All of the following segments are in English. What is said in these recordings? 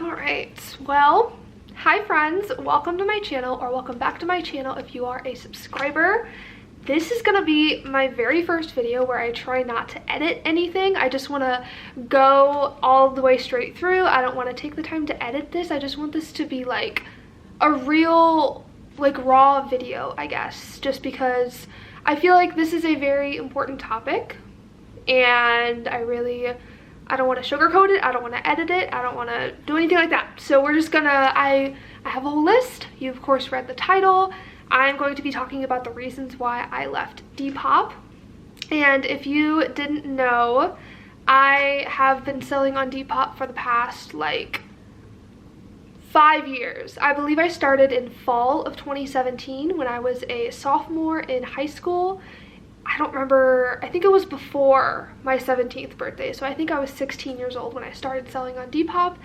Alright, well, hi friends, welcome to my channel, or welcome back to my channel if you are a subscriber. This is gonna be my very first video where I try not to edit anything. I just wanna go all the way straight through. I don't wanna take the time to edit this. I just want this to be like a real, like raw video, I guess, just because I feel like this is a very important topic and I don't want to sugarcoat it, I don't want to edit it, I don't want to do anything like that. So we're just gonna, I have a whole list. You of course read the title. I'm going to be talking about the reasons why I left Depop. And if you didn't know, I have been selling on Depop for the past like 5 years. I believe I started in fall of 2017 when I was a sophomore in high school. I don't remember, I think it was before my 17th birthday, so I think I was 16 years old when I started selling on Depop.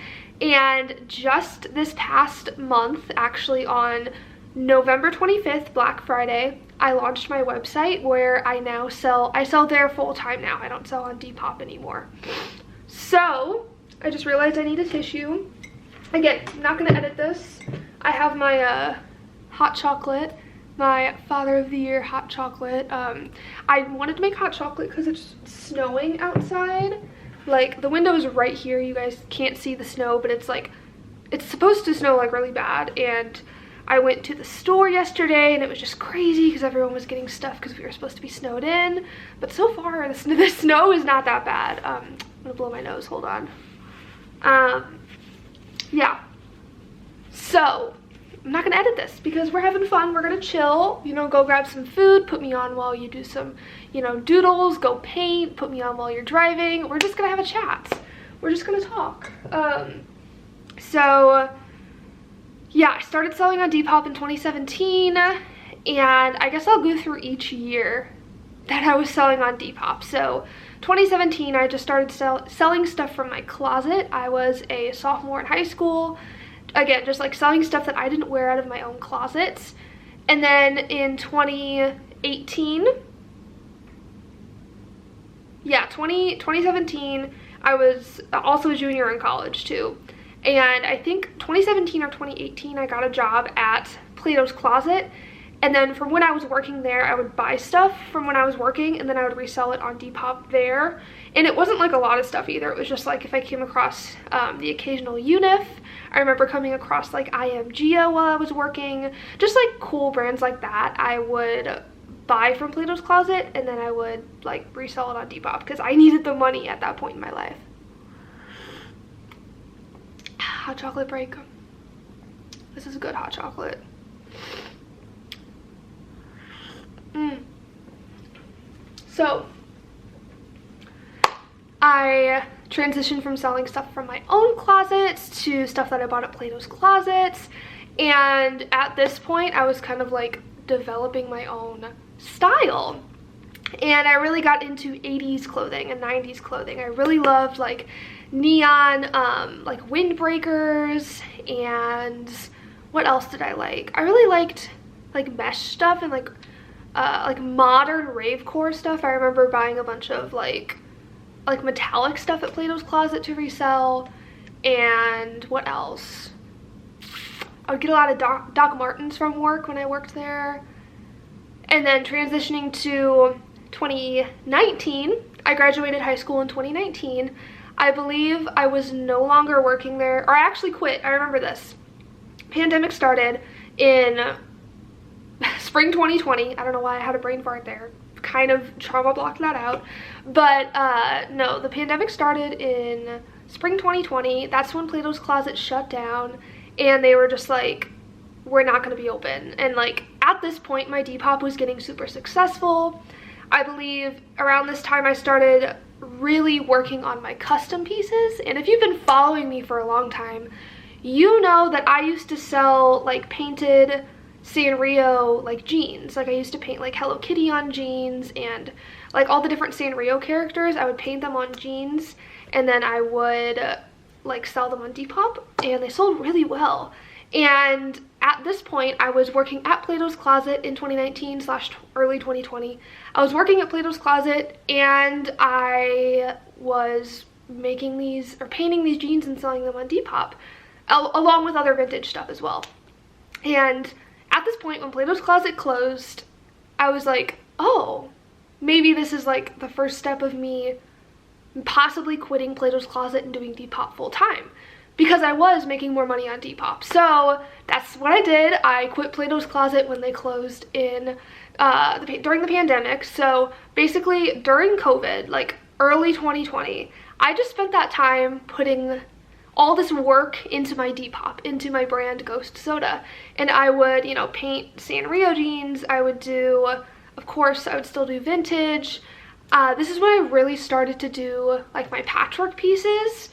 And just this past month, actually on November 25th, Black Friday, I launched my website where I now sell there full time now. I don't sell on Depop anymore. So I just realized I need a tissue. Again, I'm not gonna edit this. I have my hot chocolate, my Father of the Year hot chocolate. I wanted to make hot chocolate because it's snowing outside. Like, the window is right here. You guys can't see the snow, but it's like, it's supposed to snow like really bad. And I went to the store yesterday and it was just crazy because everyone was getting stuff because we were supposed to be snowed in. But so far, the snow is not that bad. I'm gonna blow my nose, hold on. Yeah, so I'm not gonna edit this because we're having fun. We're gonna chill, you know, go grab some food, put me on while you do some, you know, doodles, go paint, put me on while you're driving. We're just gonna have a chat. We're just gonna talk. So yeah, I started selling on Depop in 2017, and I guess I'll go through each year that I was selling on Depop. So 2017, I just started selling stuff from my closet. I was a sophomore in high school. Again, just like selling stuff that I didn't wear out of my own closets. And then in 2018, yeah, 2017, I was also a junior in college too. And I think 2017 or 2018, I got a job at Plato's Closet. And then from when I was working there, I would buy stuff from when I was working and then I would resell it on Depop there. And it wasn't like a lot of stuff either. It was just like if I came across the occasional UNIF. I remember coming across like IMGO while I was working. Just like cool brands like that I would buy from Plato's Closet and then I would like resell it on Depop because I needed the money at that point in my life. Hot chocolate break. This is a good hot chocolate. So I transitioned from selling stuff from my own closets to stuff that I bought at Plato's Closets, and at this point I was kind of like developing my own style, and I really got into 80s clothing and 90s clothing. I really loved like neon like windbreakers, and what else did I like? I really liked like mesh stuff and like modern ravecore stuff. I remember buying a bunch of like metallic stuff at Plato's Closet to resell. And what else? I would get a lot of Doc Martens from work when I worked there. And then transitioning to 2019, I graduated high school in 2019. I believe I was no longer working there, or I actually quit. I remember this. Pandemic started in spring 2020. I don't know why I had a brain fart there. Kind of trauma blocked that out. But no, the pandemic started in spring 2020. That's when Plato's Closet shut down and they were just like, we're not going to be open. And like at this point, my Depop was getting super successful. I believe around this time I started really working on my custom pieces. And if you've been following me for a long time, you know that I used to sell like painted Sanrio like jeans. Like I used to paint like Hello Kitty on jeans and like all the different Sanrio characters. I would paint them on jeans and then I would like sell them on Depop, and they sold really well. And at this point I was working at Plato's Closet in 2019 / early 2020. I was working at Plato's Closet and I was making these or painting these jeans and selling them on Depop. along with other vintage stuff as well. And at this point, when Plato's Closet closed, I was like, oh, maybe this is like the first step of me possibly quitting Plato's Closet and doing Depop full time, because I was making more money on Depop. So that's what I did. I quit Plato's Closet when they closed in during the pandemic. So basically during COVID, like early 2020, I just spent that time putting all this work into my Depop, into my brand Ghost Soda. And I would, you know, paint Sanrio jeans. I would do, of course, I would still do vintage. This is when I really started to do like my patchwork pieces,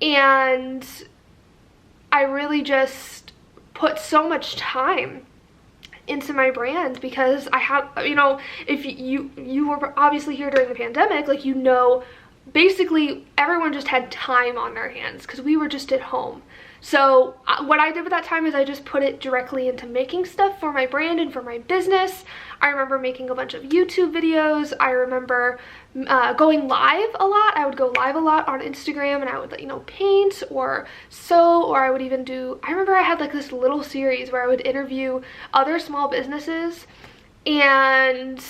and I really just put so much time into my brand because I had, you know, if you were obviously here during the pandemic, like, you know, basically everyone just had time on their hands because we were just at home. So what I did with that time is I just put it directly into making stuff for my brand and for my business. I remember making a bunch of YouTube videos. I remember going live a lot. I would go live a lot on Instagram, and I would, you know, paint or sew, or I would even do, I remember I had like this little series where I would interview other small businesses. And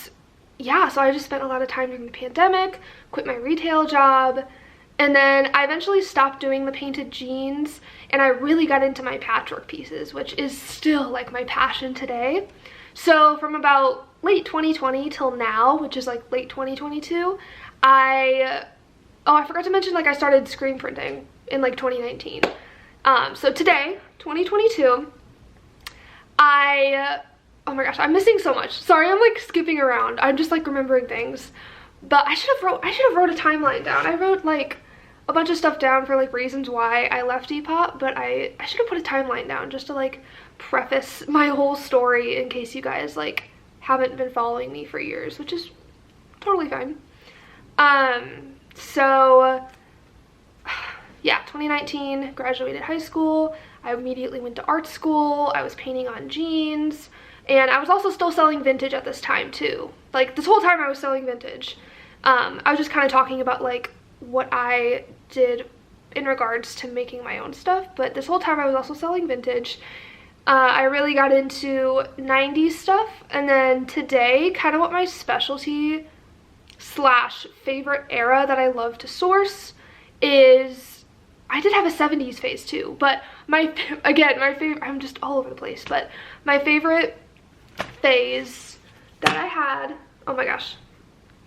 yeah, so I just spent a lot of time during the pandemic, quit my retail job, and then I eventually stopped doing the painted jeans, and I really got into my patchwork pieces, which is still like my passion today. So from about late 2020 till now, which is like late 2022, I forgot to mention, like, I started screen printing in like 2019. So today, 2022, oh my gosh, I'm missing so much. Sorry, I'm like skipping around. I'm just like remembering things. But I should have wrote a timeline down. I wrote like a bunch of stuff down for like reasons why I left Depop, but I should have put a timeline down just to like preface my whole story in case you guys like haven't been following me for years, which is totally fine. So yeah, 2019, graduated high school. I immediately went to art school. I was painting on jeans, and I was also still selling vintage at this time too. Like, this whole time I was selling vintage. I was just kind of talking about like what I did in regards to making my own stuff, but this whole time I was also selling vintage. I really got into 90s stuff, and then today, kind of what my specialty slash favorite era that I love to source is, I did have a 70s phase too, but my favorite, I'm just all over the place, but my favorite phase that I had, oh my gosh,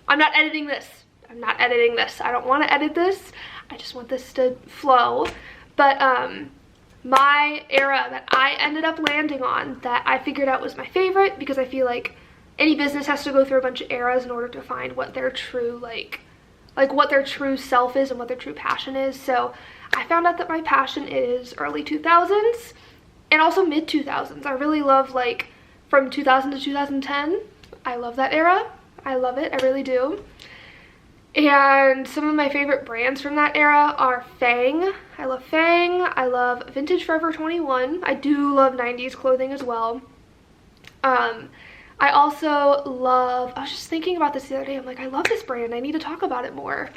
I'm not editing this. I'm not editing this. I don't want to edit this. I just want this to flow. But my era that I ended up landing on, that I figured out was my favorite, because I feel like any business has to go through a bunch of eras in order to find what their true like what their true self is and what their true passion is. So I found out that my passion is early 2000s and also mid 2000s. I really love like from 2000 to 2010. I love that era. I love it. I really do. And some of my favorite brands from that era are Fang. I love Fang. I love Vintage Forever 21. I do love 90s clothing as well. I also love, I was just thinking about this the other day. I'm like, I love this brand. I need to talk about it more.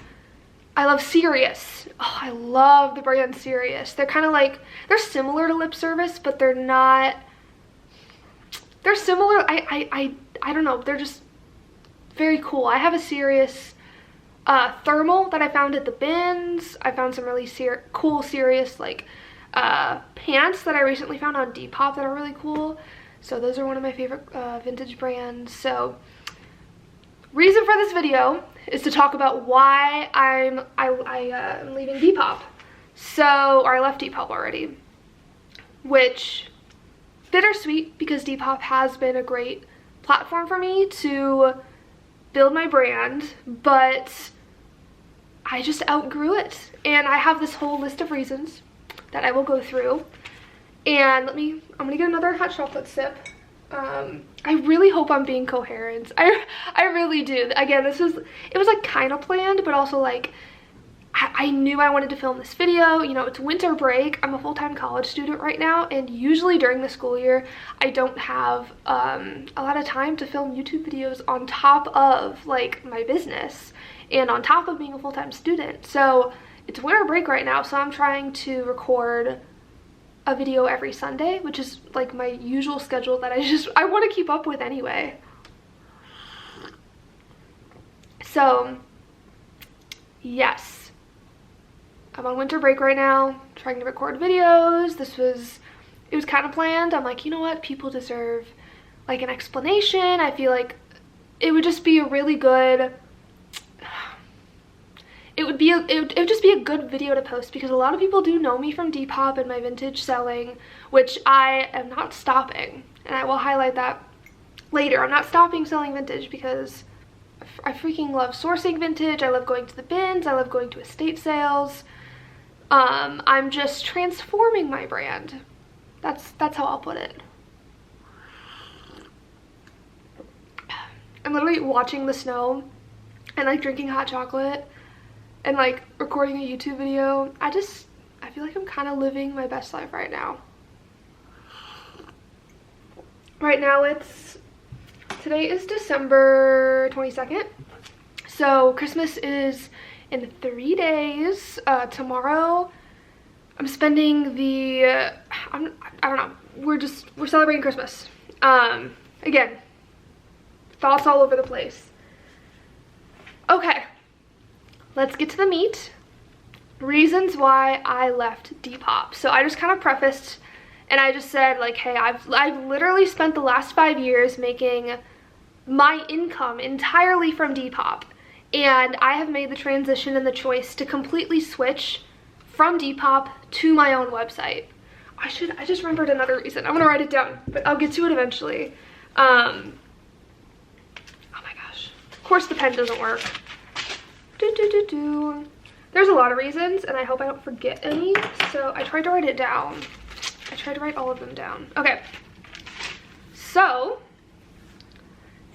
I love Sirius. Oh, I love the brand Sirius. They're kind of like, they're similar to Lip Service, but they're not, they're similar. I don't know. They're just very cool. I have a Sirius thermal that I found at the bins. I found some really cool Sirius like pants that I recently found on Depop that are really cool. So those are one of my favorite vintage brands. So reason for this video is to talk about why I'm leaving Depop. Or I left Depop already, which bittersweet, because Depop has been a great platform for me to build my brand, but I just outgrew it, and I have this whole list of reasons that I will go through. And I'm gonna get another hot chocolate sip. I really hope I'm being coherent. I really do. Again, it was like kind of planned, but also like I knew I wanted to film this video. You know, it's winter break. I'm a full-time college student right now, and usually during the school year, I don't have a lot of time to film YouTube videos on top of like my business and on top of being a full-time student. So it's winter break right now, so I'm trying to record a video every Sunday, which is like my usual schedule that I want to keep up with anyway. So yes, I'm on winter break right now, trying to record videos. It was kind of planned. I'm like, you know what, people deserve like an explanation. I feel like it would just be a really good, it would just be a good video to post, because a lot of people do know me from Depop and my vintage selling, which I am not stopping, and I will highlight that later. I'm not stopping selling vintage because I freaking love sourcing vintage. I love going to the bins. I love going to estate sales. I'm just transforming my brand. That's how I'll put it. I'm literally watching the snow and like drinking hot chocolate and like recording a YouTube video. I feel like I'm kind of living my best life right now. Right now today is December 22nd. So Christmas is in 3 days. Tomorrow I'm spending I don't know. We're celebrating Christmas. Again, thoughts all over the place. Okay, let's get to the meat. Reasons why I left Depop. So I just kind of prefaced and I just said like, hey, I've literally spent the last 5 years making my income entirely from Depop, and I have made the transition and the choice to completely switch from Depop to my own website. I just remembered another reason. I'm gonna write it down, but I'll get to it eventually. Oh my gosh. Of course the pen doesn't work. There's a lot of reasons, and I hope I don't forget any, so I tried to write it down. I tried to write all of them down. Okay. So,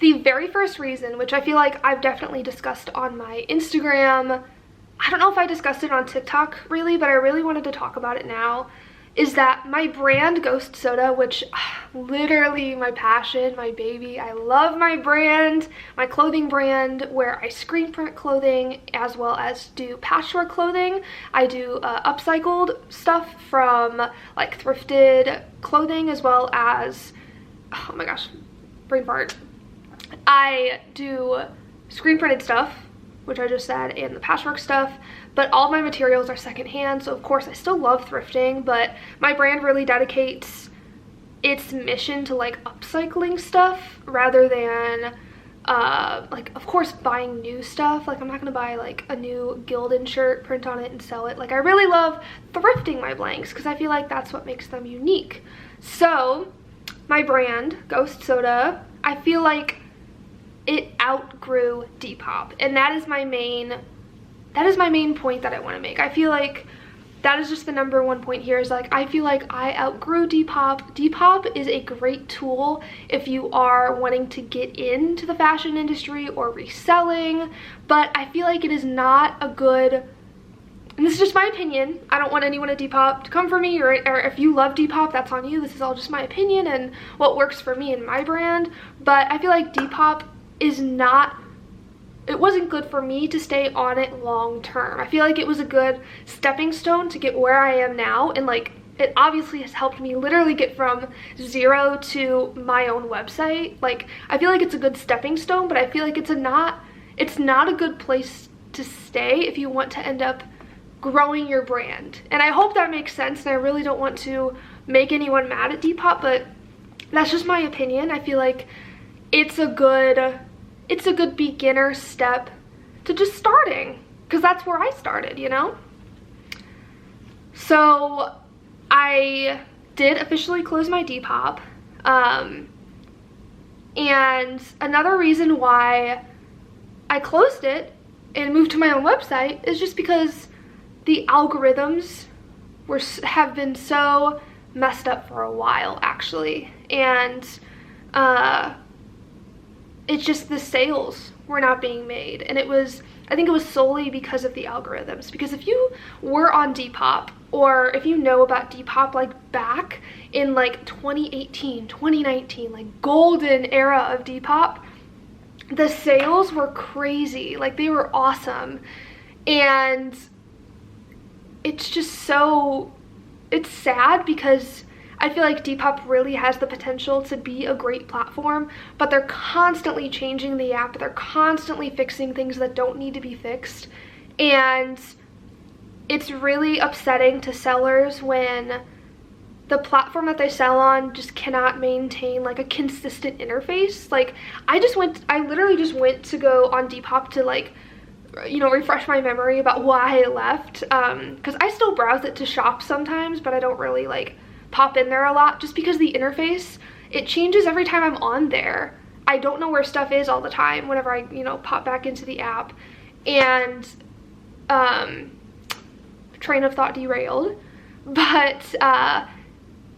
the very first reason, which I feel like I've definitely discussed on my Instagram, I don't know if I discussed it on TikTok really, but I really wanted to talk about it now, is that my brand Ghost Soda, which literally my passion, my baby, I love my brand, my clothing brand where I screen print clothing as well as do patchwork clothing. I do upcycled stuff from like thrifted clothing as well as, oh my gosh, brain fart. I do screen printed stuff, which I just said, and the patchwork stuff, but all my materials are secondhand, so of course I still love thrifting, but my brand really dedicates its mission to like upcycling stuff rather than like, of course, buying new stuff. Like, I'm not gonna buy like a new Gildan shirt, print on it and sell it. Like, I really love thrifting my blanks because I feel like that's what makes them unique. So my brand Ghost Soda, I feel like it outgrew Depop, and that is my main point that I want to make. I feel like that is just the number one point here, is like, I feel like I outgrew Depop. Depop is a great tool if you are wanting to get into the fashion industry or reselling, but I feel like it is not a good, and this is just my opinion, I don't want anyone at Depop to come for me, or if you love Depop, that's on you. This is all just my opinion and what works for me and my brand, but I feel like Depop is not, it wasn't good for me to stay on it long term. I feel like it was a good stepping stone to get where I am now, and like, it obviously has helped me literally get from 0 to my own website. Like, I feel like it's a good stepping stone, but I feel like it's not a good place to stay if you want to end up growing your brand. And I hope that makes sense, and I really don't want to make anyone mad at Depop, but that's just my opinion. I feel like it's a good beginner step to just starting, because that's where I started, you know? So I did officially close my Depop, and another reason why I closed it and moved to my own website is just because the algorithms have been so messed up for a while, actually, and it's just the sales were not being made, and I think it was solely because of the algorithms. Because if you were on Depop, or if you know about Depop, like back in like 2018, 2019, like golden era of Depop, the sales were crazy, like they were awesome, and it's just so it's sad because I feel like Depop really has the potential to be a great platform, but they're constantly changing the app. They're constantly fixing things that don't need to be fixed. And it's really upsetting to sellers when the platform that they sell on just cannot maintain like a consistent interface. Like I literally just went to go on Depop to like, you know, refresh my memory about why I left, because I still browse it to shop sometimes, but I don't really like pop in there a lot just because the interface, it changes every time I'm on there. I don't know where stuff is all the time whenever I, you know, pop back into the app. And train of thought derailed, but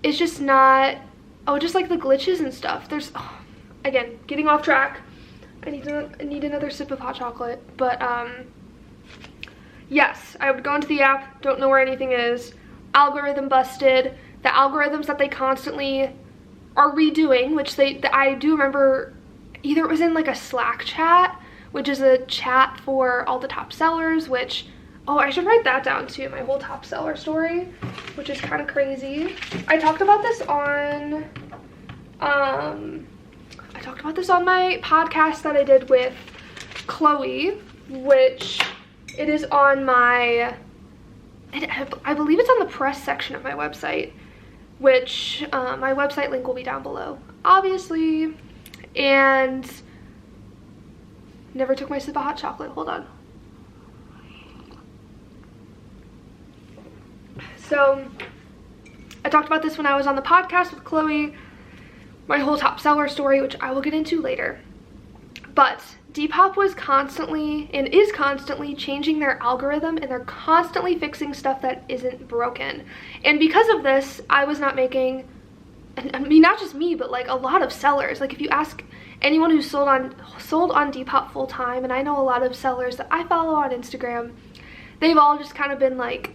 it's just not, just like the glitches and stuff. There's, again, getting off track. I need another sip of hot chocolate, but yes, I would go into the app, don't know where anything is, algorithm busted. The algorithms that they constantly are redoing, which I do remember, either it was in like a Slack chat, which is a chat for all the top sellers, which, I should write that down too, my whole top seller story, which is kind of crazy. I talked about this on my podcast that I did with Chloe, which it is on I believe it's on the press section of my website, which my website link will be down below, obviously. And never took my sip of hot chocolate, hold on. So I talked about this when I was on the podcast with Chloe, my whole top seller story, which I will get into later. But Depop was constantly and is constantly changing their algorithm, and they're constantly fixing stuff that isn't broken. And because of this, I was not making, I mean, not just me, but like a lot of sellers. Like if you ask anyone who's sold on Depop full time, and I know a lot of sellers that I follow on Instagram, they've all just kind of been like,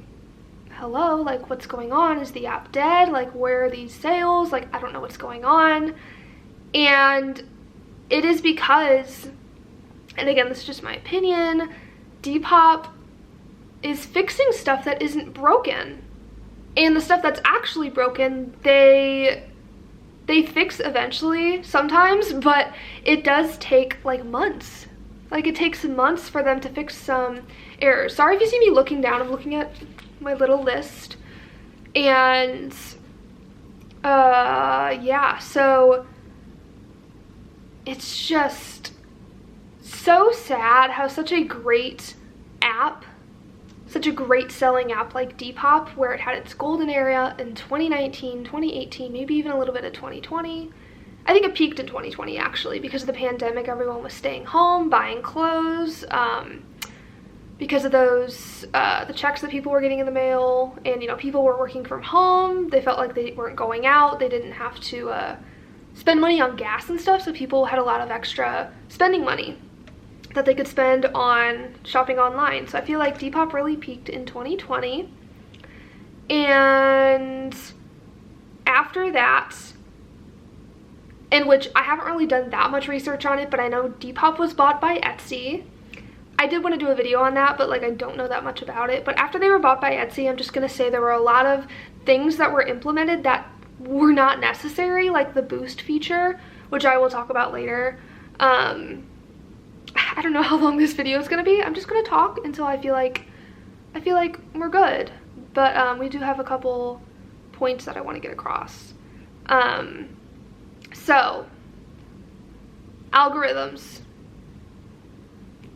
hello, like what's going on? Is the app dead? Like where are these sales? Like I don't know what's going on. And it is because, and again, this is just my opinion, Depop is fixing stuff that isn't broken. And the stuff that's actually broken, they fix eventually sometimes, but it does take like months. Like it takes months for them to fix some errors. Sorry if you see me looking down, I'm looking at my little list. And yeah, so it's just so sad how such a great app, such a great selling app like Depop, where it had its golden era in 2019, 2018, maybe even a little bit of 2020. I think it peaked in 2020 actually, because of the pandemic. Everyone was staying home, buying clothes, because of those, the checks that people were getting in the mail, and, you know, people were working from home. They felt like they weren't going out. They didn't have to spend money on gas and stuff, so people had a lot of extra spending money that they could spend on shopping online. So I feel like Depop really peaked in 2020. And after that, in which I haven't really done that much research on it, but I know Depop was bought by Etsy. I did want to do a video on that, but like I don't know that much about it. But after they were bought by Etsy, I'm just gonna say there were a lot of things that were implemented that were not necessary, like the boost feature, which I will talk about later. I don't know how long this video is gonna be. I'm just gonna talk until I feel like we're good. But we do have a couple points that I want to get across. So algorithms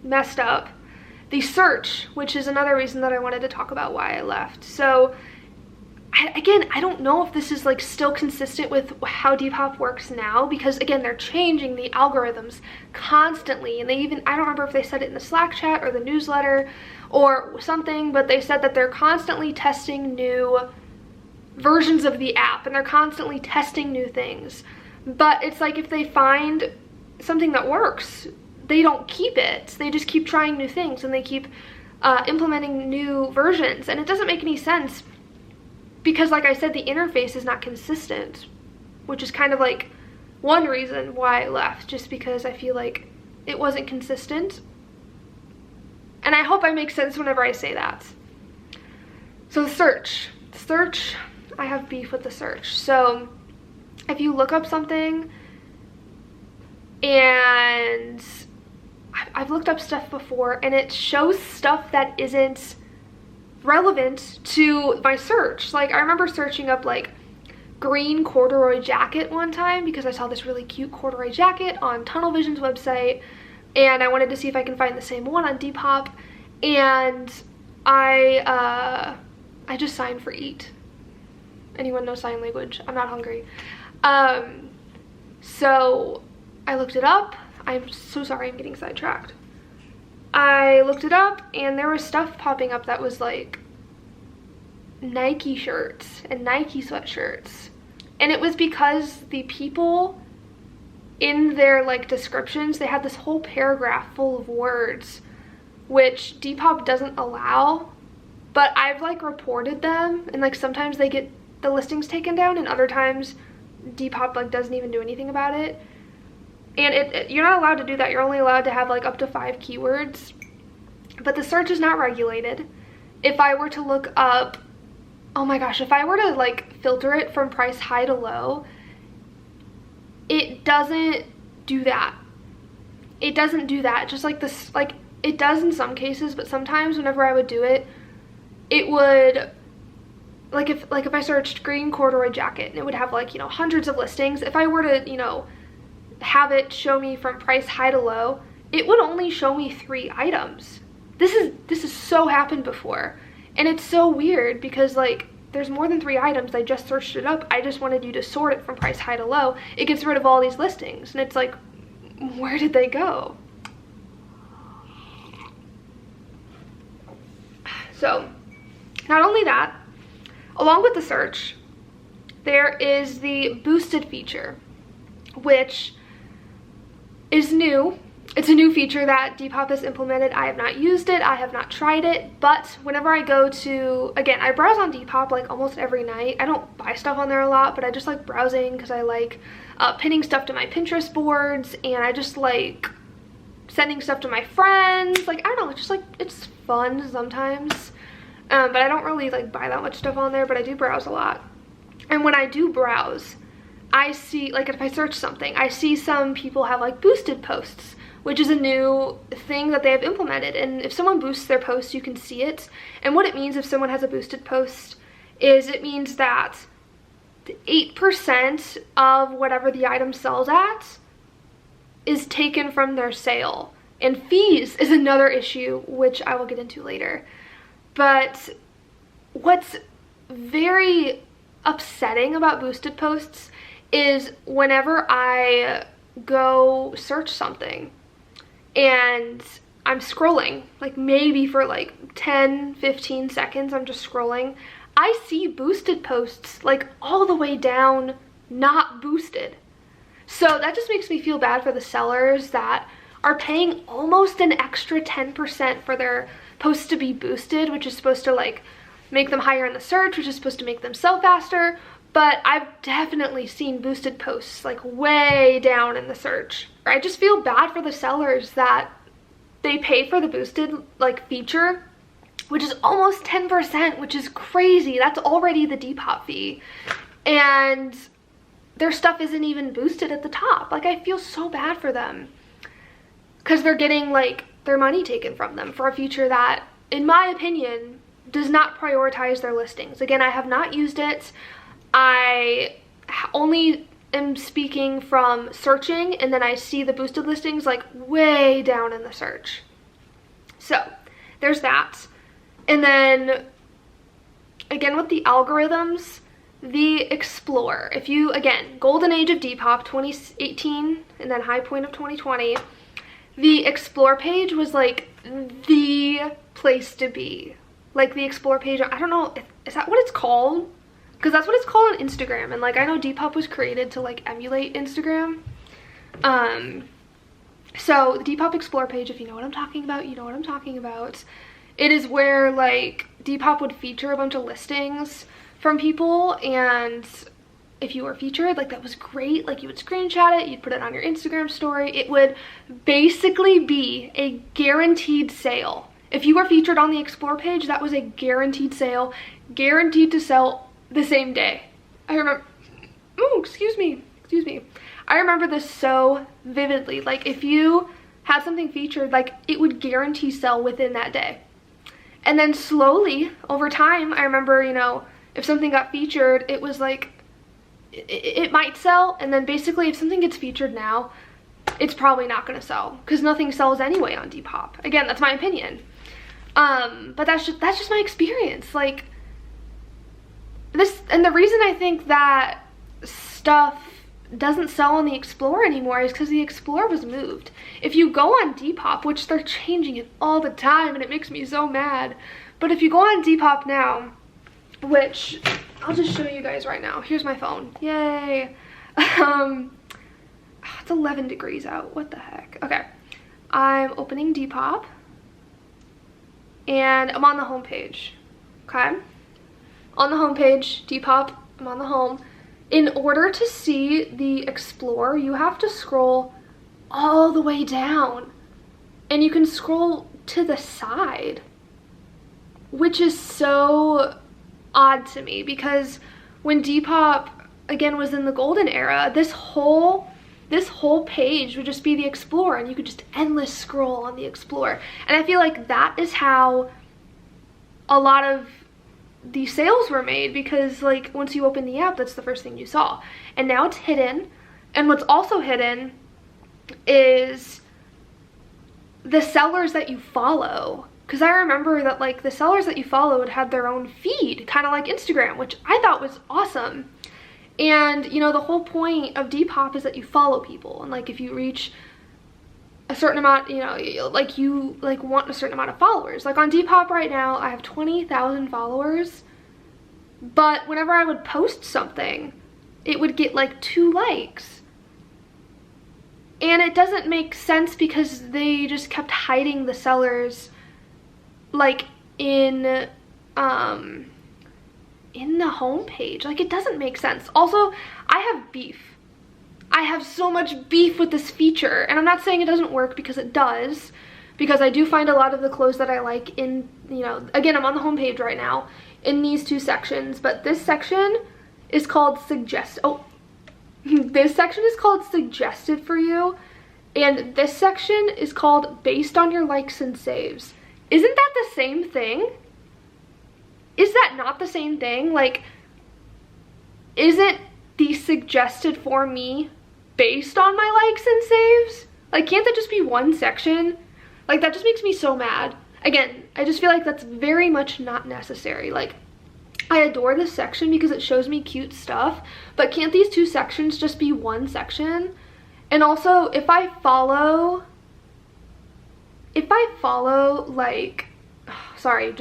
messed up. The search, which is another reason that I wanted to talk about why I left. So again, I don't know if this is like still consistent with how Depop works now, because again, they're changing the algorithms constantly, and I don't remember if they said it in the Slack chat or the newsletter or something, but they said that they're constantly testing new versions of the app, and they're constantly testing new things. But it's like if they find something that works, they don't keep it. They just keep trying new things, and they keep implementing new versions, and it doesn't make any sense because, like I said, the interface is not consistent, which is kind of like one reason why I left, just because I feel like it wasn't consistent. And I hope I make sense whenever I say that. So the search, I have beef with the search. So if you look up something, and I've looked up stuff before and it shows stuff that isn't relevant to my search. Like I remember searching up like green corduroy jacket one time because I saw this really cute corduroy jacket on Tunnel Vision's website, and I wanted to see if I can find the same one on Depop, and I just signed for eat. Anyone know sign language? I'm not hungry. So I looked it up. I'm so sorry, I'm getting sidetracked. I looked it up and there was stuff popping up that was like Nike shirts and Nike sweatshirts. And it was because the people in their like descriptions, they had this whole paragraph full of words, which Depop doesn't allow, but I've like reported them, and like sometimes they get the listings taken down and other times Depop like doesn't even do anything about it. And you're not allowed to do that. You're only allowed to have like up to 5 keywords, but the search is not regulated. If I were to look up, oh my gosh, if I were to like filter it from price high to low, it doesn't do that. It doesn't do that. Just like this, like it does in some cases, but sometimes whenever I would do it, it would, like if I searched green corduroy jacket and it would have like, you know, hundreds of listings. If I were to, you know, have it show me from price high to low, it would only show me 3 items. This has so happened before, and it's so weird because like there's more than 3 items. I just searched it up. I just wanted you to sort it from price high to low. It gets rid of all these listings, and it's like, where did they go? So not only that, along with the search, there is the boosted feature, which is new. It's a new feature that Depop has implemented. I have not used it. I have not tried it, but whenever I go to, again, I browse on Depop like almost every night. I don't buy stuff on there a lot, but I just like browsing because I like pinning stuff to my Pinterest boards, and I just like sending stuff to my friends. Like, I don't know, it's just like, it's fun sometimes. But I don't really like buy that much stuff on there, but I do browse a lot. And when I do browse, I see, like if I search something, I see some people have like boosted posts, which is a new thing that they have implemented. And if someone boosts their post, you can see it. And what it means if someone has a boosted post is it means that 8% of whatever the item sells at is taken from their sale. And fees is another issue, which I will get into later. But what's very upsetting about boosted posts is whenever I go search something and I'm scrolling, like maybe for like 10-15 seconds, I'm just scrolling, I see boosted posts like all the way down not boosted. So that just makes me feel bad for the sellers that are paying almost an extra 10% for their posts to be boosted, which is supposed to like make them higher in the search, which is supposed to make them sell faster. But I've definitely seen boosted posts like way down in the search. I just feel bad for the sellers that they pay for the boosted like feature, which is almost 10%, which is crazy. That's already the Depop fee. And their stuff isn't even boosted at the top. Like, I feel so bad for them because they're getting like their money taken from them for a feature that, in my opinion, does not prioritize their listings. Again, I have not used it. I only am speaking from searching, and then I see the boosted listings like way down in the search. So there's that. And then again with the algorithms, the Explore. If you, again, golden age of Depop, 2018, and then high point of 2020, the Explore page was like the place to be. Like the Explore page, I don't know, is that what it's called? Because that's what it's called on Instagram, and like I know Depop was created to like emulate Instagram. So the Depop Explore page, if you know what I'm talking about, you know what I'm talking about. It is where like Depop would feature a bunch of listings from people, and if you were featured, like that was great. Like you would screenshot it, you'd put it on your Instagram story. It would basically be a guaranteed sale. If you were featured on the Explore page, that was a guaranteed sale, guaranteed to sell the same day. I remember, oh, excuse me. I remember this so vividly. Like if you had something featured, like it would guarantee sell within that day. And then slowly over time, I remember, you know, if something got featured, it was like, it might sell. And then basically if something gets featured now, it's probably not going to sell because nothing sells anyway on Depop. Again, that's my opinion. But that's just my experience. Like this, and the reason I think that stuff doesn't sell on the Explorer anymore is because the Explorer was moved. If you go on Depop, which they're changing it all the time and it makes me so mad, but if you go on Depop now, which I'll just show you guys right now. Here's my phone. Yay. It's 11 degrees out. What the heck? Okay. I'm opening Depop and I'm on the home page. Okay. On the home page, Depop, I'm on the home. In order to see the Explorer, you have to scroll all the way down. And you can scroll to the side, which is so odd to me because when Depop, again, was in the golden era, this whole page would just be the Explorer and you could just endless scroll on the Explorer. And I feel like that is how a lot of the sales were made because like once you open the app, that's the first thing you saw. And now it's hidden. And what's also hidden is the sellers that you follow. Because I remember that like the sellers that you followed had their own feed, kind of like Instagram, which I thought was awesome. And you know, the whole point of Depop is that you follow people, and like if you reach a certain amount, you know, you want a certain amount of followers. Like on Depop right now, I have 20,000 followers, but whenever I would post something, it would get like 2 likes. And it doesn't make sense because they just kept hiding the sellers like in the homepage. Like it doesn't make sense. Also, I have beef. I have so much beef with this feature, and I'm not saying it doesn't work because it does, because I do find a lot of the clothes that I like in, you know, again, I'm on the homepage right now in these 2 sections, but this section is called this section is called suggested for you, and this section is called based on your likes and saves. Isn't that the same thing? Is that not the same thing? Like, isn't the suggested for me based on my likes and saves? Like, can't that just be one section? Like, that just makes me so mad. Again, I just feel like that's very much not necessary. Like, I adore this section because it shows me cute stuff, but can't these 2 sections just be one section? And also, if I follow like, sorry,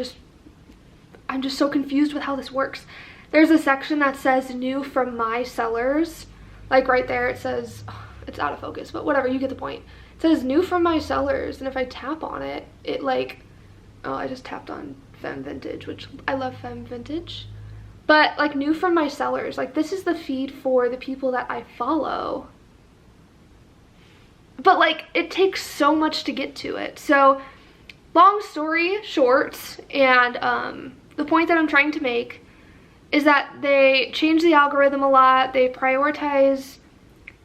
I'm just so confused with how this works. There's a section that says new from my sellers. Like right there it says, it's out of focus, but whatever, you get the point. It says new from my sellers, and if I tap on it, it like, oh, I just tapped on Femme Vintage, which I love Femme Vintage. But like new from my sellers, like this is the feed for the people that I follow. But like it takes so much to get to it. So long story short, and the point that I'm trying to make is that they change the algorithm a lot, they prioritize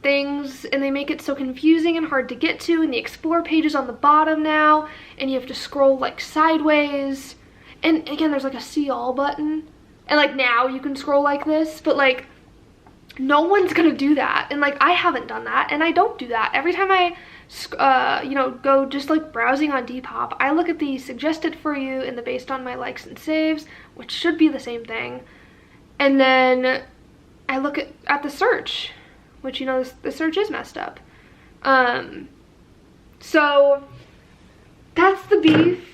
things, and they make it so confusing and hard to get to, and the explore page is on the bottom now, and you have to scroll like sideways, and again there's like a see all button, and like now you can scroll like this, but like no one's gonna do that, and like I haven't done that, and I don't do that. Every time I you know, go just like browsing on Depop, I look at the suggested for you and the based on my likes and saves, which should be the same thing. And then I look at the search, which, you know, the search is messed up. So that's the beef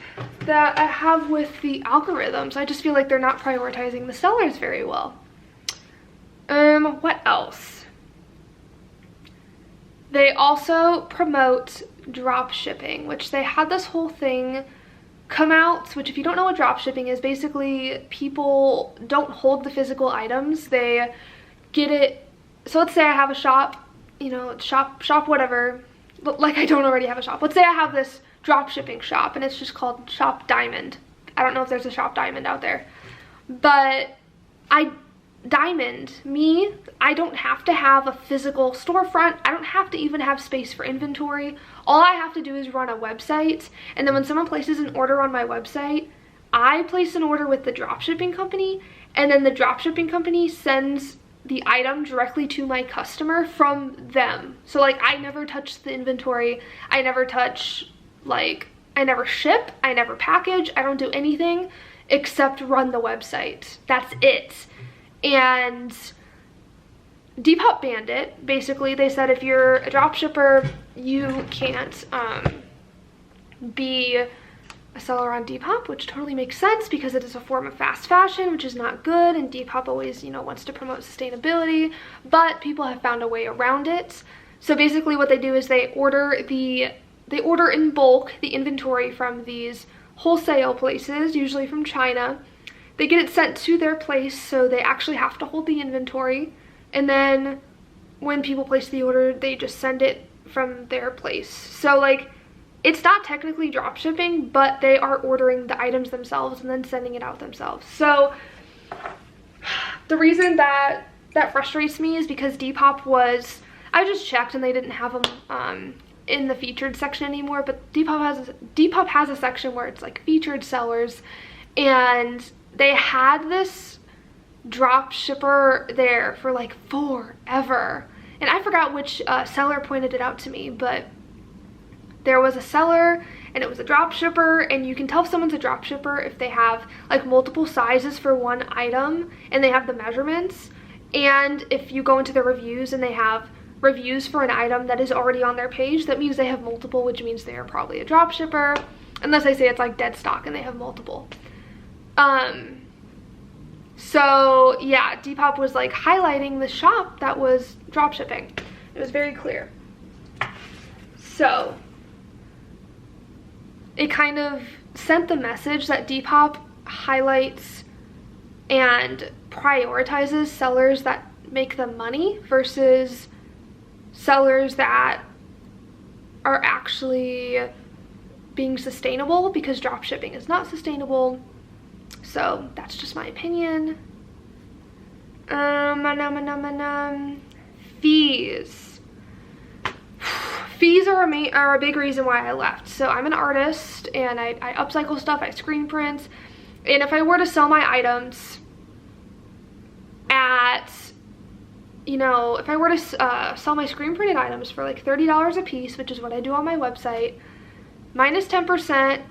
that I have with the algorithms. I just feel like they're not prioritizing the sellers very well. What else? They also promote drop shipping, which they had this whole thing come out, which if you don't know what drop shipping is, basically people don't hold the physical items, they get it. So let's say I have a shop, you know, shop whatever, but like I don't already have a shop. Let's say I have this drop shipping shop and it's just called Shop Diamond. I don't know if there's a Shop Diamond out there, but Diamond, me, I don't have to have a physical storefront. I don't have to even have space for inventory. All I have to do is run a website, and then when someone places an order on my website, I place an order with the dropshipping company, and then the dropshipping company sends the item directly to my customer from them. So like, I never touch the inventory. I never touch, like, I never ship, I never package, I don't do anything except run the website. That's it. And Depop banned it. Basically, they said if you're a dropshipper, you can't be a seller on Depop, which totally makes sense because it is a form of fast fashion, which is not good, and Depop always, you know, wants to promote sustainability, but people have found a way around it. So basically what they do is they order in bulk the inventory from these wholesale places, usually from China. They get it sent to their place, so they actually have to hold the inventory, and then when people place the order, they just send it from their place. So like, it's not technically drop shipping, but they are ordering the items themselves and then sending it out themselves. So the reason that frustrates me is because Depop was, I just checked and they didn't have them in the featured section anymore, but Depop has a section where it's like featured sellers, and they had this drop shipper there for like forever, and I forgot which seller pointed it out to me, but there was a seller and it was a drop shipper, and you can tell if someone's a drop shipper if they have like multiple sizes for one item and they have the measurements, and if you go into the reviews and they have reviews for an item that is already on their page, that means they have multiple, which means they are probably a drop shipper, unless I say it's like dead stock and they have multiple. So yeah, Depop was like highlighting the shop that was drop shipping. It was very clear. So it kind of sent the message that Depop highlights and prioritizes sellers that make them money versus sellers that are actually being sustainable, because drop shipping is not sustainable. So that's just my opinion. Fees. Fees are a big reason why I left. So I'm an artist and I upcycle stuff, I screen print, and if I were to sell my items at, you know, if I were to sell my screen printed items for like $30 a piece, which is what I do on my website, minus 10%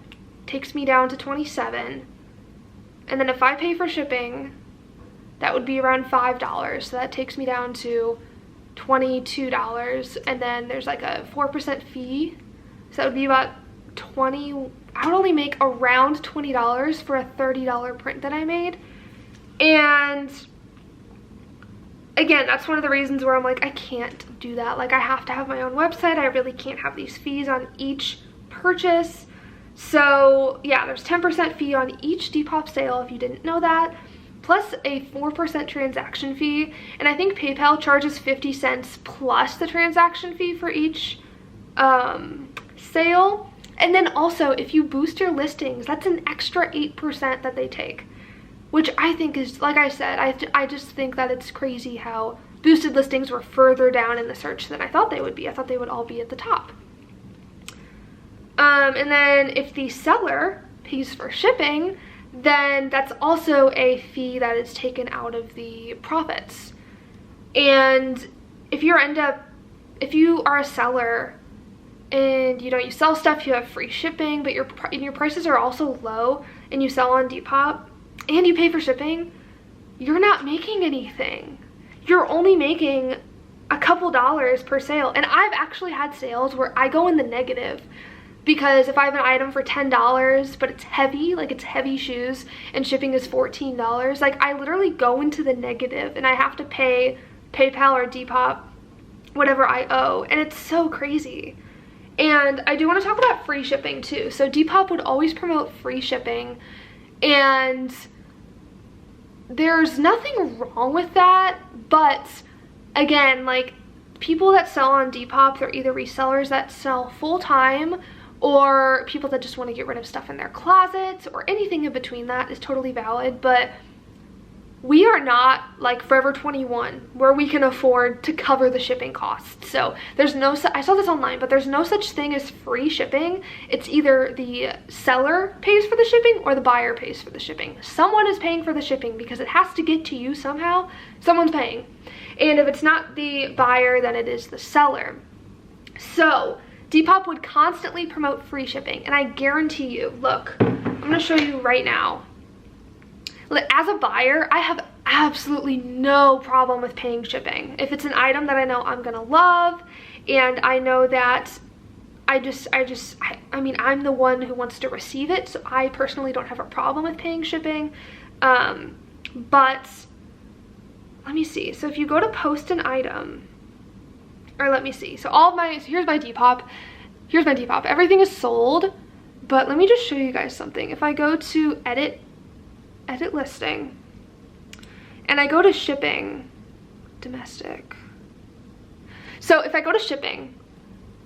takes me down to $27. And then if I pay for shipping, that would be around $5. So that takes me down to $22. And then there's like a 4% fee. So that would be about $20. I would only make around $20 for a $30 print that I made. And again, that's one of the reasons where I'm like, I can't do that. Like, I have to have my own website. I really can't have these fees on each purchase. So yeah, there's 10% fee on each Depop sale, if you didn't know that, plus a 4% transaction fee. And I think PayPal charges 50 cents plus the transaction fee for each sale. And then also, if you boost your listings, that's an extra 8% that they take, which I think is, like I said, I just think that it's crazy how boosted listings were further down in the search than I thought they would be. I thought they would all be at the top. And then if the seller pays for shipping, then that's also a fee that is taken out of the profits. And if you are a seller and you sell stuff, you have free shipping, but your prices are also low, and you sell on Depop and you pay for shipping, you're not making anything. You're only making a couple dollars per sale. And I've actually had sales where I go in the negative, because if I have an item for $10 but it's heavy, like it's heavy shoes, and shipping is $14, like I literally go into the negative and I have to pay PayPal or Depop whatever I owe, and it's so crazy. And I do want to talk about free shipping too. So Depop would always promote free shipping, and there's nothing wrong with that, but again, like, people that sell on Depop, they're either resellers that sell full-time, or people that just want to get rid of stuff in their closets, or anything in between. That is totally valid. But we are not like Forever 21 where we can afford to cover the shipping costs. So there's no, I saw this online, but there's no such thing as free shipping. It's either the seller pays for the shipping or the buyer pays for the shipping. Someone is paying for the shipping because it has to get to you somehow. Someone's paying. And if it's not the buyer, then it is the seller. So Depop would constantly promote free shipping, and I guarantee you, look, I'm gonna show you right now. As a buyer, I have absolutely no problem with paying shipping. If it's an item that I know I'm gonna love, and I know that I mean, I'm the one who wants to receive it, so I personally don't have a problem with paying shipping. But let me see. So if you go to post an item, or let me see. So here's my Depop. Here's my Depop. Everything is sold, but let me just show you guys something. If I go to edit listing, and I go to shipping, domestic. So if I go to shipping,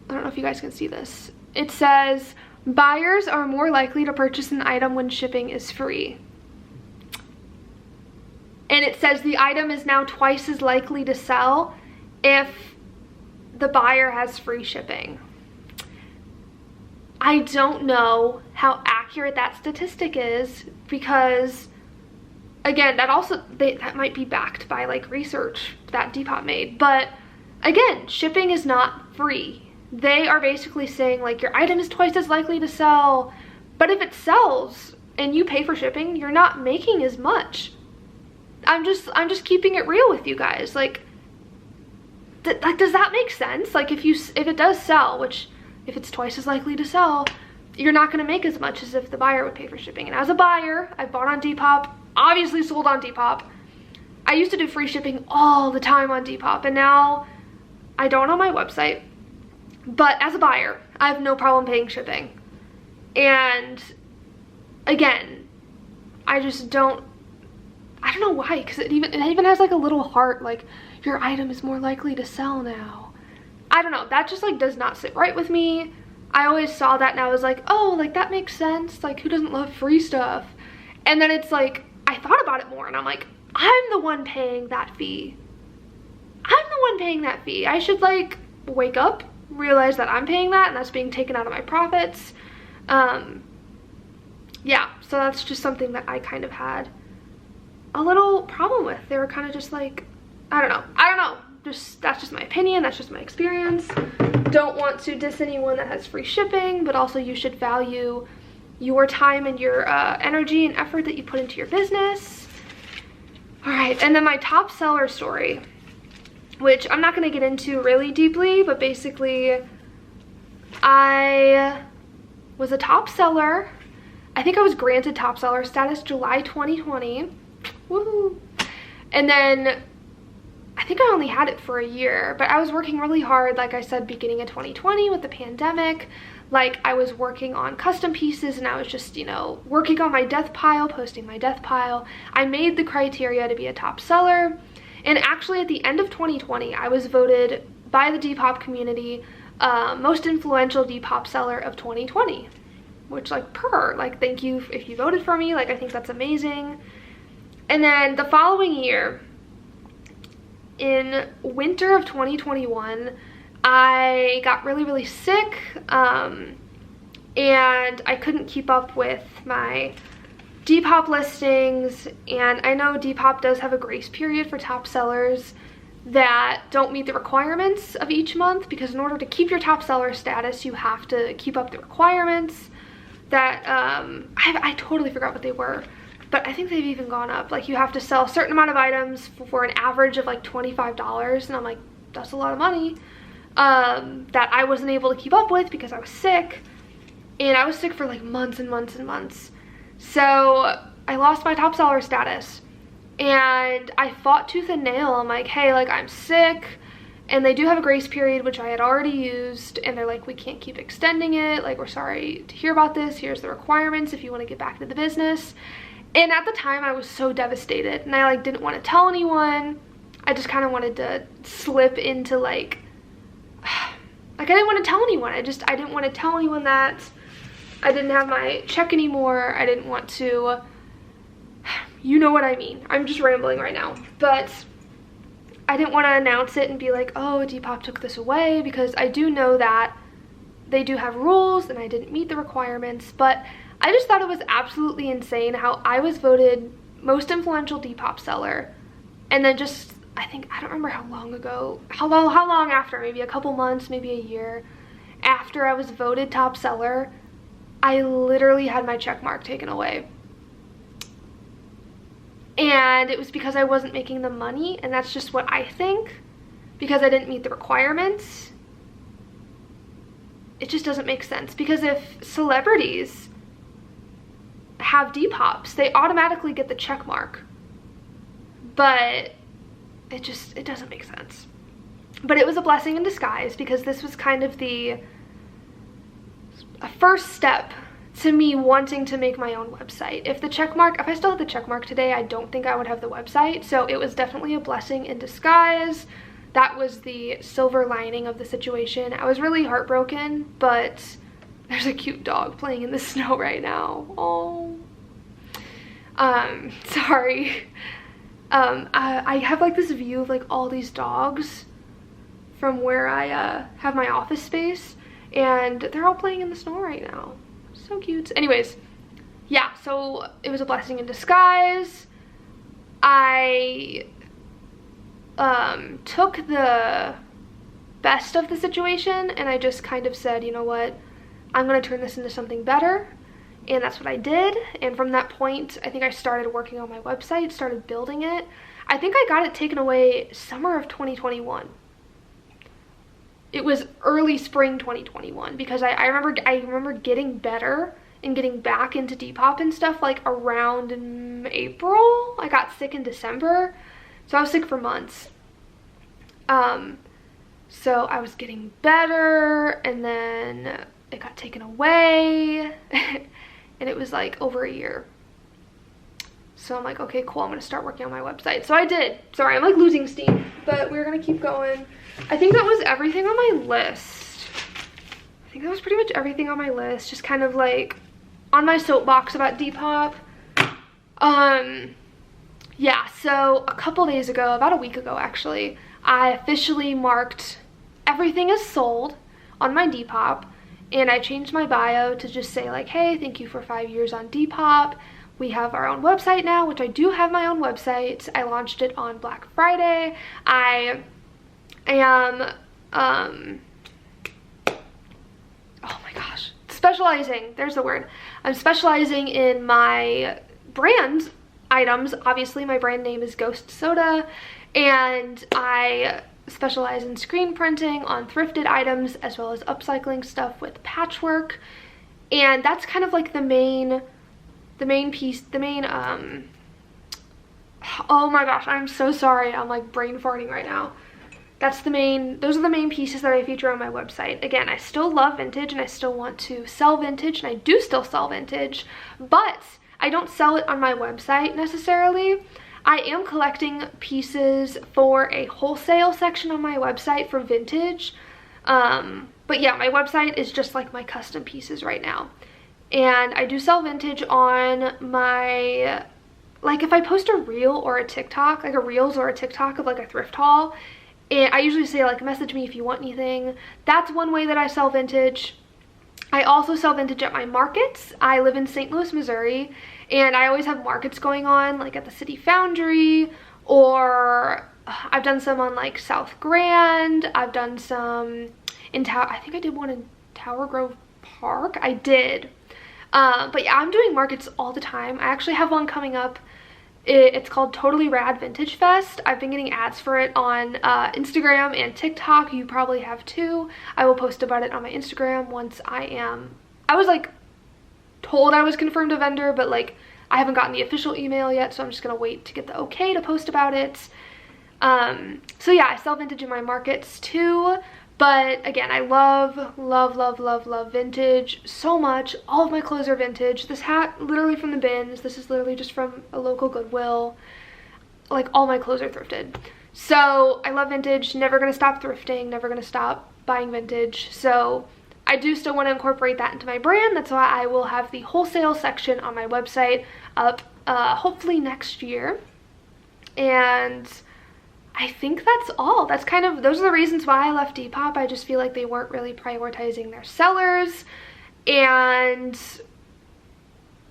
I don't know if you guys can see this. It says buyers are more likely to purchase an item when shipping is free. And it says the item is now twice as likely to sell if the buyer has free shipping. I don't know how accurate that statistic is, because again, that might be backed by like research that Depop made, but again, shipping is not free. They are basically saying like your item is twice as likely to sell, but if it sells and you pay for shipping, you're not making as much. I'm just keeping it real with you guys. Like does that make sense? Like if it does sell, which if it's twice as likely to sell, you're not going to make as much as if the buyer would pay for shipping. And as a buyer, I bought on Depop, obviously sold on Depop. I used to do free shipping all the time on Depop, and now I don't on my website. But as a buyer, I have no problem paying shipping. And again, I don't know why, because it even has like a little heart, like your item is more likely to sell now. I don't know, that just like does not sit right with me. I always saw that and I was like, oh, like that makes sense. Like who doesn't love free stuff? And then it's like, I thought about it more and I'm like, I'm the one paying that fee. I'm the one paying that fee. I should like wake up, realize that I'm paying that and that's being taken out of my profits. Yeah, so that's just something that I kind of had a little problem with. They were kind of just like, I don't know. That's just my opinion, that's just my experience. Don't want to diss anyone that has free shipping, but also you should value your time and your energy and effort that you put into your business. All right, and then my top seller story, which I'm not gonna get into really deeply, but basically I was a top seller. I think I was granted top seller status July 2020. Woohoo! And then I think I only had it for a year, but I was working really hard, like I said, beginning of 2020 with the pandemic. Like I was working on custom pieces and I was just, you know, working on my death pile, posting my death pile. I made the criteria to be a top seller. And actually at the end of 2020, I was voted by the Depop community most influential Depop seller of 2020, which like thank you if you voted for me. Like I think that's amazing. And then the following year, in winter of 2021, I got really sick, and I couldn't keep up with my Depop listings. And I know Depop does have a grace period for top sellers that don't meet the requirements of each month, because in order to keep your top seller status, you have to keep up the requirements that I totally forgot what they were. But I think they've even gone up. Like you have to sell a certain amount of items for an average of like $25. And I'm like, that's a lot of money that I wasn't able to keep up with because I was sick. And I was sick for like months and months and months. So I lost my top seller status. And I fought tooth and nail. I'm like, hey, like I'm sick. And they do have a grace period, which I had already used. And they're like, we can't keep extending it. Like, we're sorry to hear about this. Here's the requirements if you want to get back to the business. And at the time I was so devastated and I like didn't want to tell anyone. I just kind of wanted to slip into like I didn't want to tell anyone. I didn't want to tell anyone that I didn't have my check anymore. I didn't want to you know what I mean. I'm just rambling right now, but I didn't want to announce it and be like, oh, Depop took this away, because I do know that they do have rules and I didn't meet the requirements. But I just thought it was absolutely insane how I was voted most influential Depop seller, and then just, I don't remember how long ago, how long after, maybe a couple months, maybe a year after I was voted top seller, I literally had my check mark taken away. And it was because I wasn't making the money, and that's just what I think, because I didn't meet the requirements. It just doesn't make sense, because if celebrities have Depops, they automatically get the check mark. But it doesn't make sense. But it was a blessing in disguise, because this was kind of a first step to me wanting to make my own website. If I still had the check mark today, I don't think I would have the website. So it was definitely a blessing in disguise. That was the silver lining of the situation. I was really heartbroken, but there's a cute dog playing in the snow right now. Oh. Sorry. I have like this view of like all these dogs from where I have my office space, and they're all playing in the snow right now. So cute. Anyways, yeah, so it was a blessing in disguise. I took the best of the situation, and I just kind of said, you know what, I'm gonna turn this into something better. And that's what I did. And from that point, I think I started working on my website, started building it. I think I got it taken away summer of 2021. It was early spring 2021, because I remember getting better and getting back into Depop and stuff like around April. I got sick in December, so I was sick for months. So I was getting better, and then it got taken away. And it was like over a year. So I'm like, okay, cool, I'm gonna start working on my website. So I did. Sorry, I'm like losing steam, but we're gonna keep going. I think that was everything on my list. I think that was pretty much everything on my list. Just kind of like on my soapbox about Depop. Yeah, so a couple days ago, about a week ago actually, I officially marked everything as sold on my Depop. And I changed my bio to just say like, hey, thank you for 5 years on Depop. We have our own website now, which I do have my own website. I launched it on Black Friday. I am, oh my gosh, specializing, there's the word. I'm specializing in my brand items. Obviously, my brand name is Ghost Soda, and I specialize in screen printing on thrifted items, as well as upcycling stuff with patchwork. And that's kind of like the main piece, oh my gosh, I'm so sorry, I'm like brain farting right now. Those are the main pieces that I feature on my website. Again, I still love vintage, and I still want to sell vintage, and I do still sell vintage, but I don't sell it on my website necessarily. I am collecting pieces for a wholesale section on my website for vintage. But yeah, my website is just like my custom pieces right now. And I do sell vintage on my, like if I post a reel or a TikTok, like a reels or a TikTok of like a thrift haul, and I usually say like, message me if you want anything. That's one way that I sell vintage. I also sell vintage at my markets. I live in St. Louis, Missouri, and I always have markets going on like at the City Foundry, or I've done some on like South Grand. I've done some in I think I did one in Tower Grove Park. I did. But yeah, I'm doing markets all the time. I actually have one coming up. It's called Totally Rad Vintage Fest. I've been getting ads for it on Instagram and TikTok. You probably have too. I will post about it on my Instagram once I was like told I was confirmed a vendor, but like I haven't gotten the official email yet, so I'm just gonna wait to get the okay to post about it. So yeah, I sell vintage in my markets too. But again, I love vintage so much. All of my clothes are vintage. This hat, literally from the bins. This is literally just from a local Goodwill. Like, all my clothes are thrifted. So, I love vintage. Never gonna stop thrifting. Never gonna stop buying vintage. So, I do still want to incorporate that into my brand. That's why I will have the wholesale section on my website up hopefully next year. And I think that's all. That's kind of, those are the reasons why I left Depop. I just feel like they weren't really prioritizing their sellers. And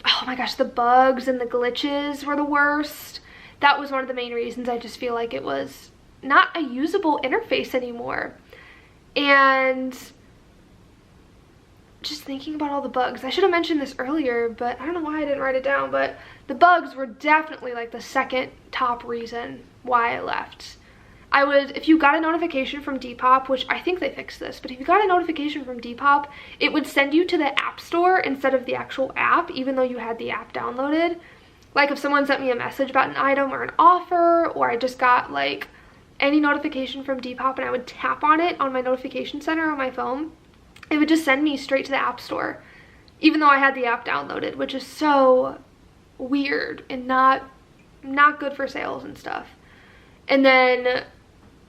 oh my gosh, the bugs and the glitches were the worst. That was one of the main reasons. I just feel like it was not a usable interface anymore. And just thinking about all the bugs, I should have mentioned this earlier, but I don't know why I didn't write it down, but the bugs were definitely like the second top reason why I left. If you got a notification from Depop, which I think they fixed this, but if you got a notification from Depop, it would send you to the app store instead of the actual app, even though you had the app downloaded. Like if someone sent me a message about an item or an offer, or I just got like any notification from Depop and I would tap on it on my notification center on my phone, it would just send me straight to the app store, even though I had the app downloaded, which is so weird and not good for sales and stuff. And then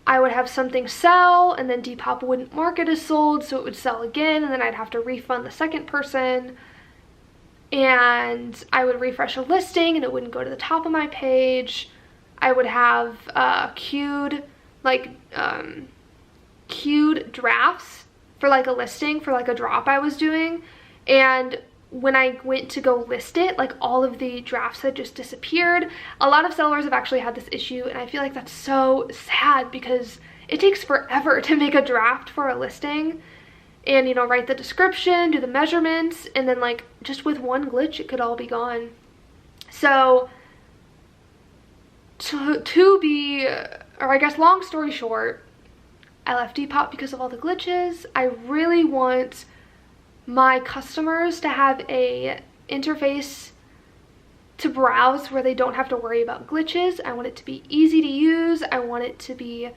I would have something sell, and then Depop wouldn't mark it as sold, so it would sell again, and then I'd have to refund the second person, and I would refresh a listing and it wouldn't go to the top of my page. I would have queued drafts for like a listing for like a drop I was doing, and when I went to go list it, like all of the drafts had just disappeared. A lot of sellers have actually had this issue, and I feel like that's so sad because it takes forever to make a draft for a listing and, you know, write the description, do the measurements, and then like just with one glitch it could all be gone. So I guess long story short, I left Depop because of all the glitches. I really want my customers to have a interface to browse where they don't have to worry about glitches. I want it to be easy to use. I want it to be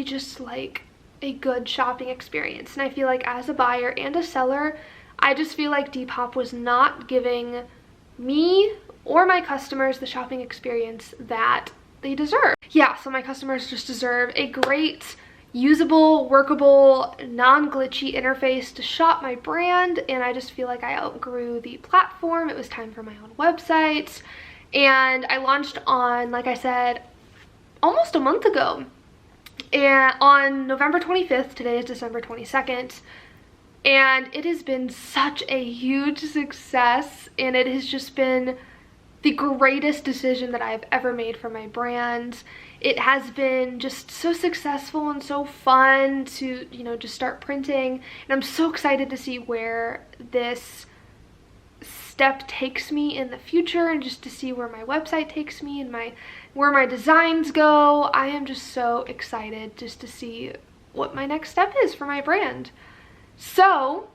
just like a good shopping experience. And I feel like as a buyer and a seller, I just feel like Depop was not giving me or my customers the shopping experience that they deserve. Yeah, so my customers just deserve a great, usable, workable, non-glitchy interface to shop my brand, and I just feel like I outgrew the platform. It was time for my own website, and I launched on, like I said, almost a month ago, and on November 25th, today is December 22nd, and it has been such a huge success, and it has just been the greatest decision that I've ever made for my brand. It has been just so successful and so fun to, you know, just start printing, and I'm so excited to see where this step takes me in the future, and just to see where my website takes me and where my designs go. I am just so excited just to see what my next step is for my brand. So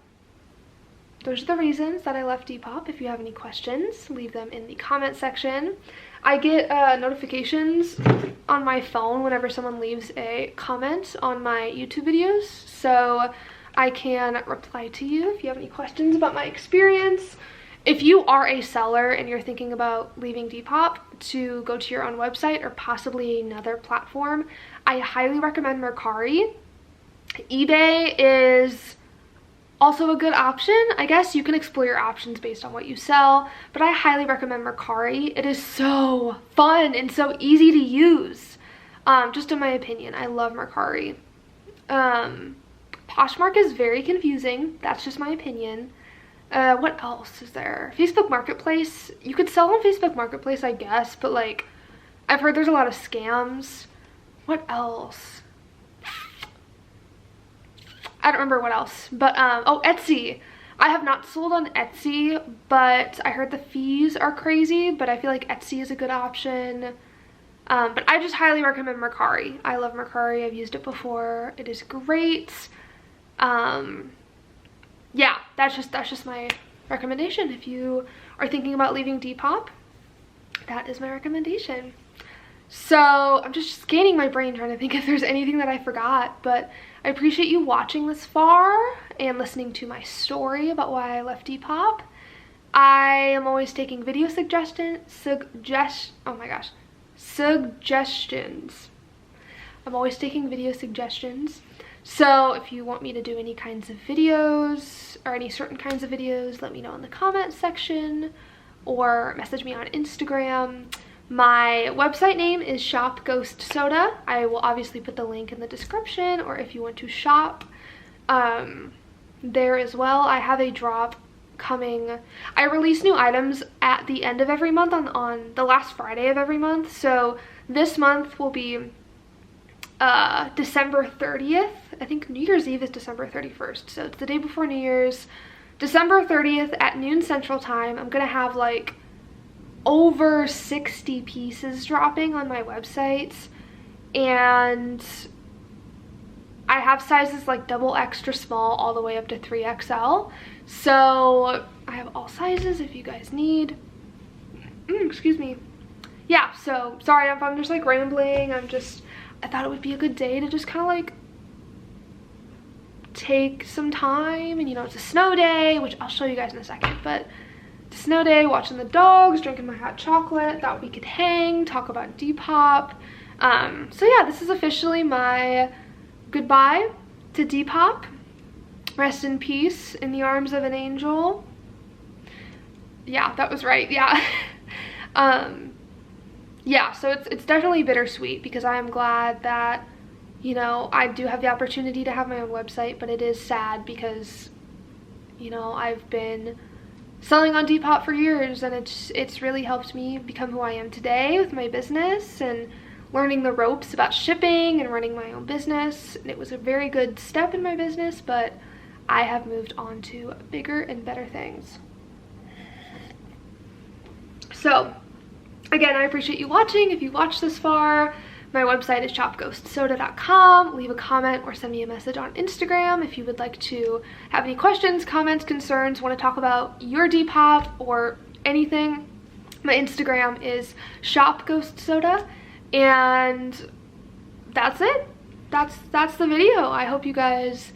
those are the reasons that I left Depop. If you have any questions, leave them in the comment section. I get notifications on my phone whenever someone leaves a comment on my YouTube videos, so I can reply to you if you have any questions about my experience. If you are a seller and you're thinking about leaving Depop to go to your own website or possibly another platform, I highly recommend Mercari. eBay is also a good option. I guess you can explore your options based on what you sell, but I highly recommend Mercari. It is so fun and so easy to use. Just in my opinion, I love Mercari. Poshmark is very confusing. That's just my opinion. What else is there? Facebook Marketplace. You could sell on Facebook Marketplace, I guess, but like, I've heard there's a lot of scams. What else? I don't remember what else, but oh, Etsy. I have not sold on Etsy, but I heard the fees are crazy, but I feel like Etsy is a good option. But I just highly recommend Mercari. I love Mercari. I've used it before. It is great. Yeah, that's just my recommendation. If you are thinking about leaving Depop, that is my recommendation. So I'm just scanning my brain trying to think if there's anything that I forgot, but I appreciate you watching this far and listening to my story about why I left Depop. I am always taking video suggestions. I'm always taking video suggestions. So if you want me to do any kinds of videos or any certain kinds of videos, let me know in the comment section. or message me on Instagram. My website name is shopghostsoda. I will obviously put the link in the description, or if you want to shop there as well. I have a drop coming. I release new items at the end of every month on the last Friday of every month. So this month will be December 30th. I think New Year's Eve is December 31st. So it's the day before New Year's. December 30th at noon Central Time. I'm gonna have like over 60 pieces dropping on my website, and I have sizes like double extra small all the way up to 3XL. So I have all sizes if you guys need. Excuse me. Yeah, so sorry if I'm just like rambling. I thought it would be a good day to just kind of like take some time, and you know, it's a snow day, which I'll show you guys in a second, but it's a snow day, watching the dogs, drinking my hot chocolate, thought we could hang, talk about Depop. So yeah, this is officially my goodbye to Depop. Rest in peace in the arms of an angel. Yeah, that was right. Yeah. Yeah, so it's definitely bittersweet, because I am glad that, you know, I do have the opportunity to have my own website, but it is sad because, you know, I've been selling on Depop for years, and it's really helped me become who I am today with my business and learning the ropes about shipping and running my own business. And it was a very good step in my business, but I have moved on to bigger and better things. So again, I appreciate you watching. If you watched this far, my website is shopghostsoda.com. Leave a comment or send me a message on Instagram if you would like to have any questions, comments, concerns, want to talk about your Depop or anything. My Instagram is shopghostsoda, and that's it. That's the video. I hope you guys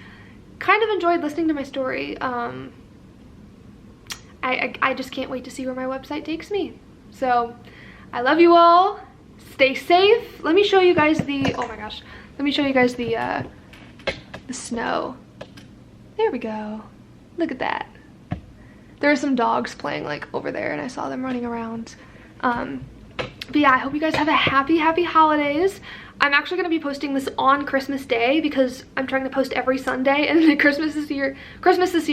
kind of enjoyed listening to my story. I just can't wait to see where my website takes me. So I love you all. Stay safe. Let me show you guys the, oh my gosh, let me show you guys the snow. There we go. Look at that. There are some dogs playing like over there, and I saw them running around. But yeah, I hope you guys have a happy holidays. I'm actually going to be posting this on Christmas Day, because I'm trying to post every Sunday, and Christmas this year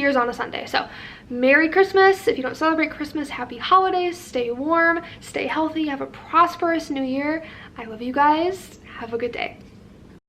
is on a Sunday. So Merry Christmas. If you don't celebrate Christmas, happy holidays. Stay warm, stay healthy, have a prosperous new year. I love you guys. Have a good day.